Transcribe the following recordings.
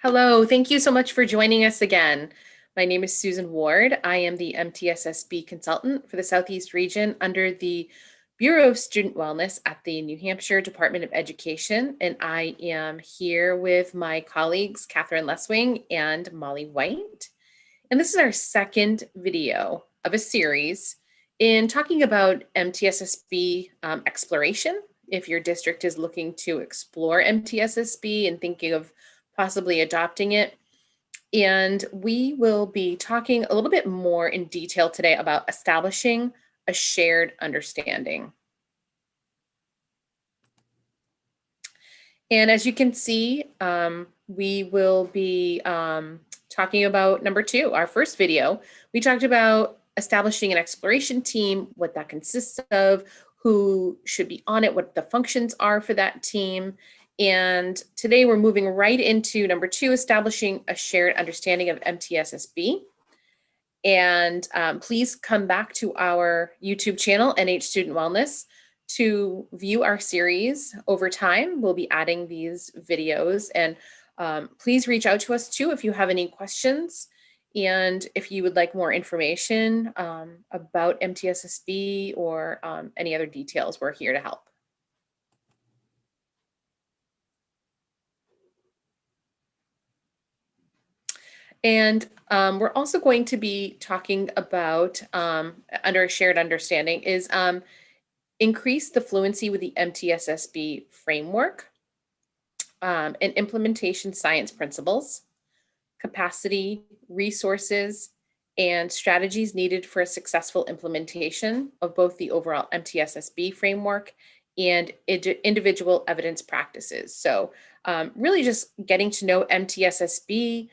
Hello, thank you so much for joining us again. My name is Susan Ward. I am the MTSSB consultant for the Southeast region under the Bureau of Student Wellness at the New Hampshire Department of Education, and I am here with my colleagues, Catherine Leswing and Molly White. And this is our second video of a series in talking about MTSSB exploration. If your district is looking to explore MTSSB and thinking of possibly adopting it. And we will be talking a little bit more in detail today about establishing a shared understanding. And as you can see, we will be talking about number 2, our first video. We talked about establishing an exploration team, what that consists of, who should be on it, what the functions are for that team. And today we're moving right into number 2, establishing a shared understanding of MTSSB. And please come back to our YouTube channel, NH Student Wellness, to view our series over time. We'll be adding these videos, and please reach out to us too if you have any questions. And if you would like more information about MTSSB or any other details, we're here to help. And we're also going to be talking about, under a shared understanding, is increase the fluency with the MTSSB framework and implementation science principles, capacity, resources, and strategies needed for a successful implementation of both the overall MTSSB framework and individual evidence practices. So really just getting to know MTSSB,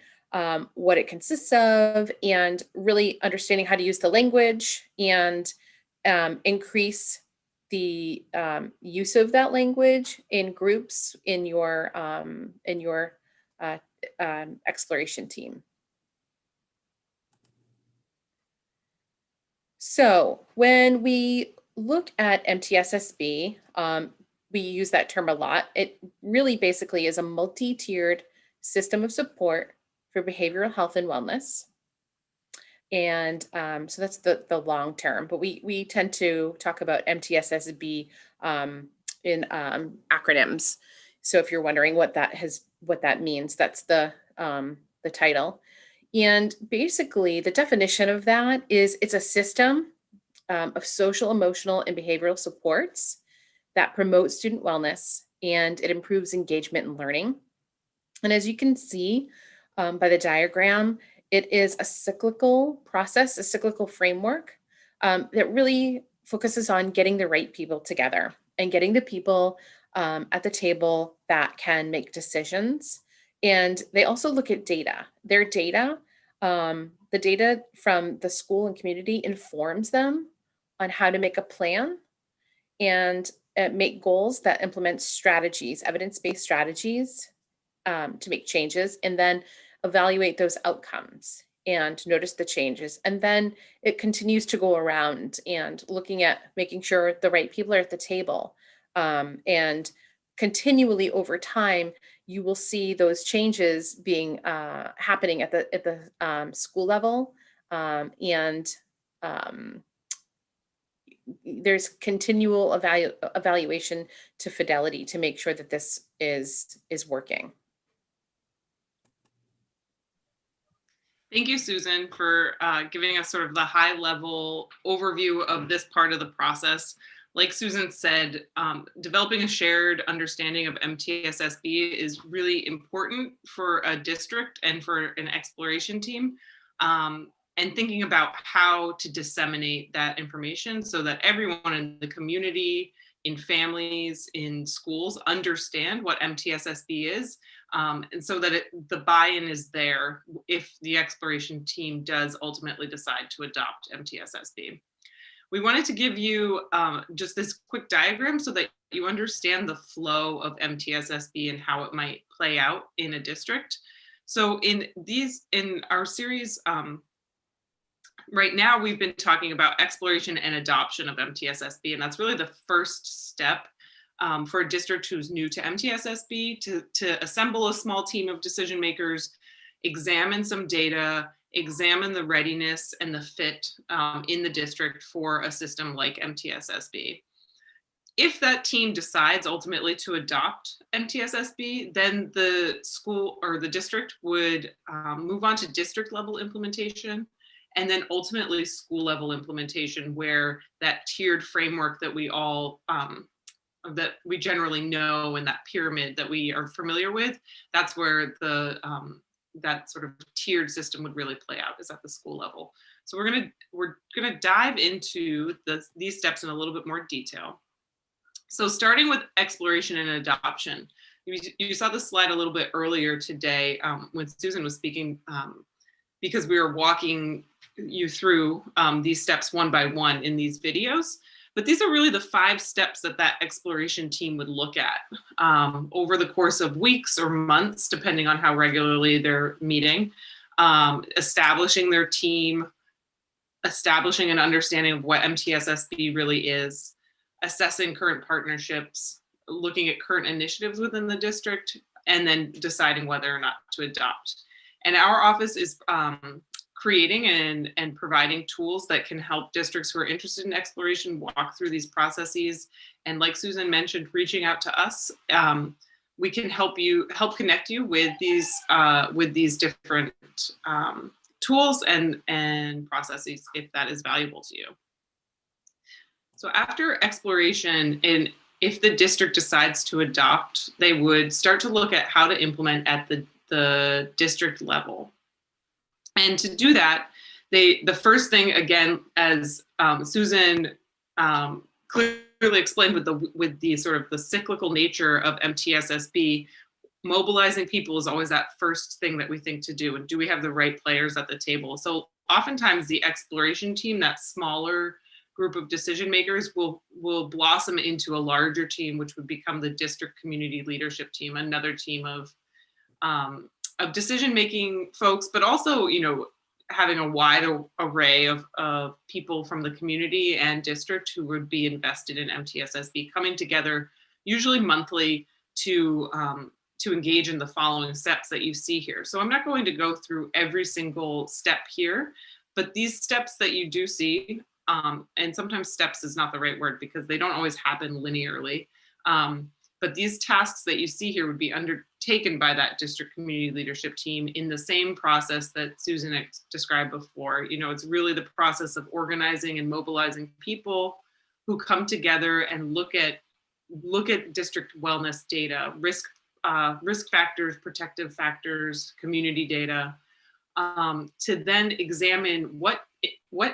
what it consists of, and really understanding how to use the language and increase the use of that language in groups in your exploration team. So when we look at MTSSB, we use that term a lot. It really basically is a multi-tiered system of support for behavioral health and wellness. And so that's the long term, but we tend to talk about MTSSB in acronyms. So if you're wondering what that means, that's the title. And basically the definition of that is it's a system of social, emotional, and behavioral supports that promote student wellness, and it improves engagement and learning. And as you can see by the diagram, it is a cyclical process, a cyclical framework that really focuses on getting the right people together and getting the people at the table that can make decisions. And they also look at data. Their data, the data from the school and community informs them on how to make a plan and make goals that implement strategies, evidence-based strategies to make changes, and then evaluate those outcomes and notice the changes. And then it continues to go around and looking at making sure the right people are at the table. And continually over time, you will see those changes being happening at the school level. There's continual evaluation to fidelity to make sure that this is working. Thank you, Susan, for giving us sort of the high-level overview of this part of the process. Like Susan said, developing a shared understanding of MTSSB is really important for a district and for an exploration team, and thinking about how to disseminate that information so that everyone in the community, in families, in schools understand what MTSSB is. And so that the buy-in is there if the exploration team does ultimately decide to adopt MTSSB. We wanted to give you just this quick diagram so that you understand the flow of MTSSB and how it might play out in a district. So in our series, right now we've been talking about exploration and adoption of MTSSB, and that's really the first step for a district who's new to MTSSB to assemble a small team of decision makers, examine some data, examine the readiness and the fit in the district for a system like MTSSB. If that team decides ultimately to adopt MTSSB, then the school or the district would move on to district level implementation, and then ultimately school level implementation, where that tiered framework that we all that we generally know, and that pyramid that we are familiar with, that's where the that sort of tiered system would really play out, is at the school level. So we're gonna dive into these steps in a little bit more detail. So starting with exploration and adoption, you saw the slide a little bit earlier today when Susan was speaking, because we were walking you through these steps one by one in these videos. But these are really the 5 steps that exploration team would look at over the course of weeks or months, depending on how regularly they're meeting, establishing their team, establishing an understanding of what MTSSB really is, assessing current partnerships, looking at current initiatives within the district, and then deciding whether or not to adopt. And our office is creating and providing tools that can help districts who are interested in exploration walk through these processes. And like Susan mentioned, reaching out to us, we can help connect you with these different tools and processes if that is valuable to you. So after exploration, and if the district decides to adopt, they would start to look at how to implement at the district level. And to do that, the first thing, again, as Susan clearly explained with the sort of the cyclical nature of MTSSB, mobilizing people is always that first thing that we think to do. And do we have the right players at the table? So oftentimes the exploration team, that smaller group of decision makers, will blossom into a larger team, which would become the district community leadership team, another team of decision-making folks, but also, having a wide array of people from the community and district who would be invested in MTSSB, coming together, usually monthly, to engage in the following steps that you see here. So I'm not going to go through every single step here, but these steps that you do see, and sometimes steps is not the right word because they don't always happen linearly, but these tasks that you see here would be undertaken by that district community leadership team in the same process that Susan described before. It's really the process of organizing and mobilizing people who come together and look at district wellness data, risk factors, protective factors, community data, to then examine what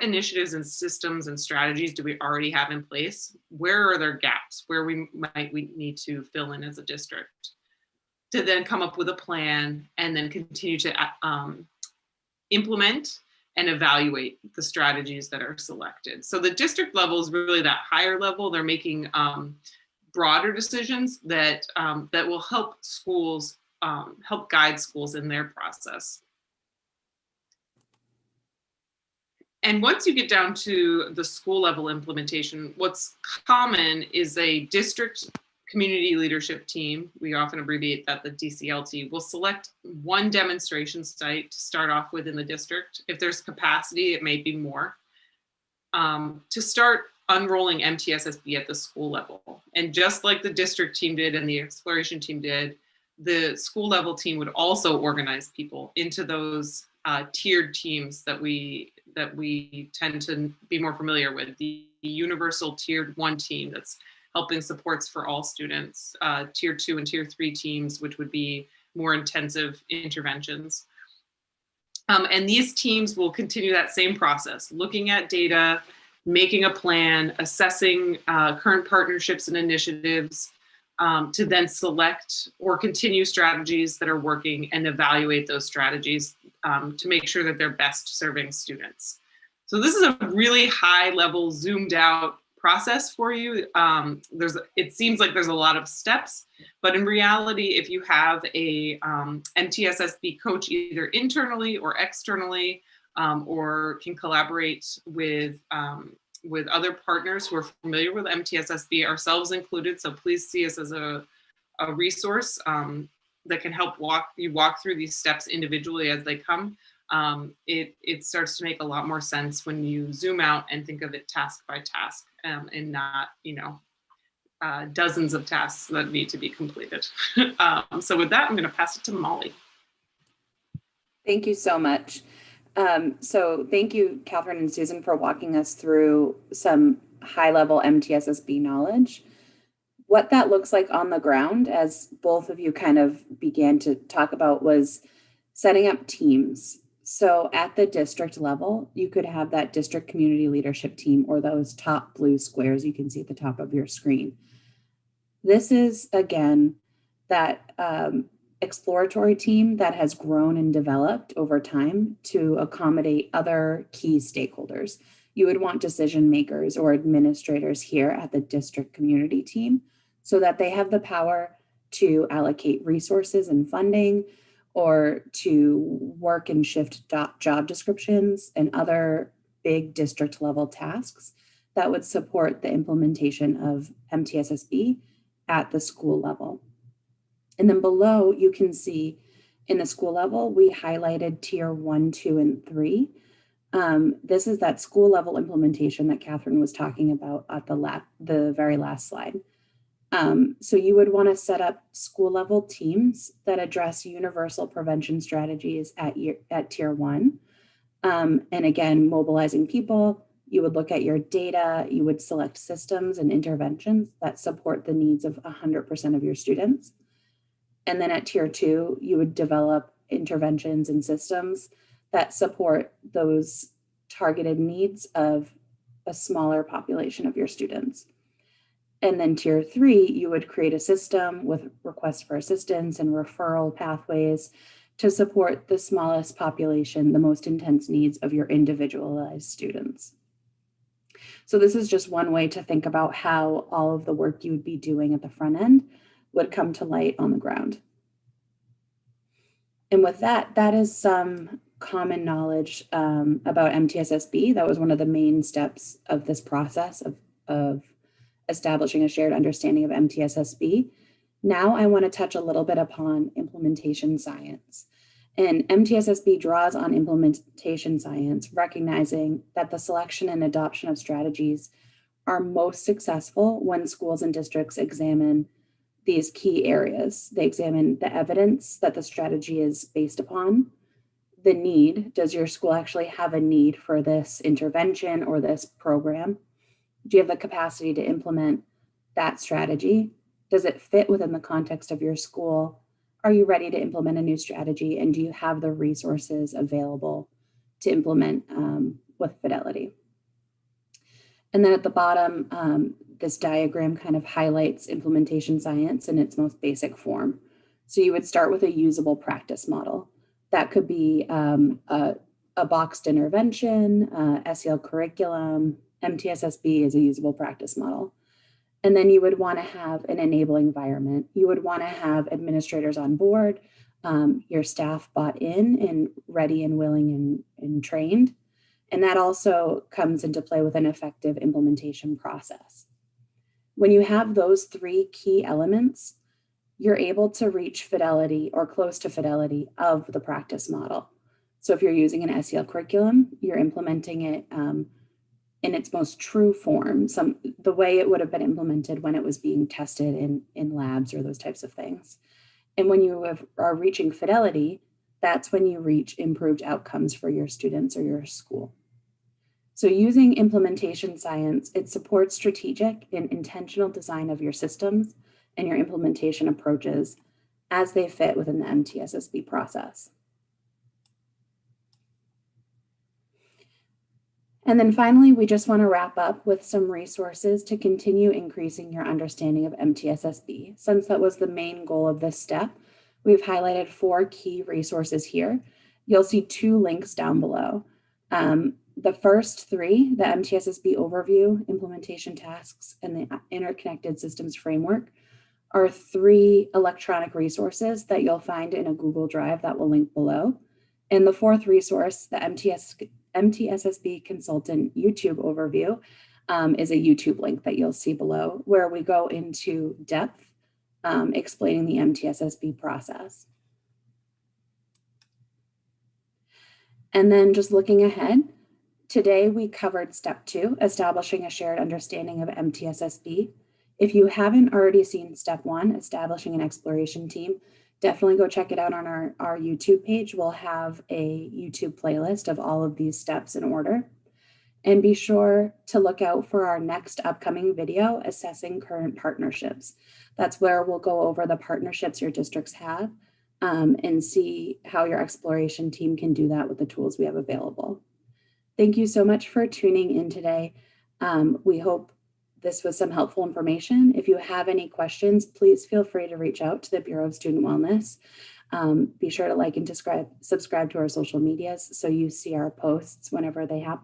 initiatives and systems and strategies do we already have in place? Where are there gaps where we need to fill in as a district? To then come up with a plan and then continue to implement and evaluate the strategies that are selected. So the district level is really that higher level. They're making broader decisions that will help schools, help guide schools in their process. And once you get down to the school level implementation, what's common is a district community leadership team, we often abbreviate that the DCLT, will select one demonstration site to start off with in the district. If there's capacity, it may be more, to start unrolling MTSSB at the school level. And just like the district team did and the exploration team did, the school level team would also organize people into those tiered teams that we tend to be more familiar with. The universal tiered 1 team that's helping supports for all students, tier 2 and tier 3 teams, which would be more intensive interventions. And these teams will continue that same process, looking at data, making a plan, assessing current partnerships and initiatives, to then select or continue strategies that are working and evaluate those strategies to make sure that they're best serving students. So this is a really high level, zoomed out process for you. It seems like there's a lot of steps, but in reality, if you have a MTSSB coach either internally or externally, or can collaborate with with other partners who are familiar with MTSSB, ourselves included. So please see us as a resource that can help you walk through these steps individually as they come. It starts to make a lot more sense when you zoom out and think of it task by task, and not, dozens of tasks that need to be completed. So with that, I'm going to pass it to Molly. Thank you so much. So thank you, Catherine and Susan, for walking us through some high-level MTSSB knowledge. What that looks like on the ground, as both of you kind of began to talk about, was setting up teams. So at the district level, you could have that district community leadership team, or those top blue squares you can see at the top of your screen. This is, again, that exploratory team that has grown and developed over time to accommodate other key stakeholders. You would want decision makers or administrators here at the district community team so that they have the power to allocate resources and funding, or to work and shift job descriptions and other big district level tasks that would support the implementation of MTSSB at the school level. And then below, you can see in the school level, we highlighted tier 1, 2, and 3. This is that school level implementation that Catherine was talking about at the very last slide. So you would want to set up school level teams that address universal prevention strategies at tier 1. And again, mobilizing people. You would look at your data, you would select systems and interventions that support the needs of 100% of your students. And then at tier 2, you would develop interventions and systems that support those targeted needs of a smaller population of your students. And then tier 3, you would create a system with requests for assistance and referral pathways to support the smallest population, the most intense needs of your individualized students. So this is just one way to think about how all of the work you would be doing at the front end would come to light on the ground. And with that, that is some common knowledge about MTSSB. That was one of the main steps of this process of establishing a shared understanding of MTSSB. Now I want to touch a little bit upon implementation science. And MTSSB draws on implementation science, recognizing that the selection and adoption of strategies are most successful when schools and districts examine these key areas. They examine the evidence that the strategy is based upon, the need. Does your school actually have a need for this intervention or this program? Do you have the capacity to implement that strategy? Does it fit within the context of your school? Are you ready to implement a new strategy? And do you have the resources available to implement with fidelity? And then at the bottom, this diagram kind of highlights implementation science in its most basic form. So you would start with a usable practice model. That could be a boxed intervention, SEL curriculum. MTSSB is a usable practice model. And then you would want to have an enabling environment. You would want to have administrators on board, your staff bought in and ready and willing and trained. And that also comes into play with an effective implementation process. When you have those 3 key elements, you're able to reach fidelity or close to fidelity of the practice model. So if you're using an SEL curriculum, you're implementing it in its most true form, the way it would have been implemented when it was being tested in labs or those types of things. And when you are reaching fidelity, that's when you reach improved outcomes for your students or your school. So using implementation science, it supports strategic and intentional design of your systems and your implementation approaches as they fit within the MTSSB process. And then finally, we just want to wrap up with some resources to continue increasing your understanding of MTSSB. Since that was the main goal of this step, we've highlighted 4 key resources here. You'll see 2 links down below. The first 3, the MTSSB overview, implementation tasks, and the interconnected systems framework, are 3 electronic resources that you'll find in a Google Drive that will link below. And the 4th resource, the MTSSB consultant YouTube overview, is a YouTube link that you'll see below, where we go into depth explaining the MTSSB process. And then just looking ahead, today we covered step 2, establishing a shared understanding of MTSSB. If you haven't already seen step 1, establishing an exploration team, definitely go check it out on our YouTube page. We'll have a YouTube playlist of all of these steps in order. And be sure to look out for our next upcoming video, assessing current partnerships. That's where we'll go over the partnerships your districts have and see how your exploration team can do that with the tools we have available. Thank you so much for tuning in today. We hope this was some helpful information. If you have any questions, please feel free to reach out to the Bureau of Student Wellness. Be sure to like and subscribe to our social medias so you see our posts whenever they happen.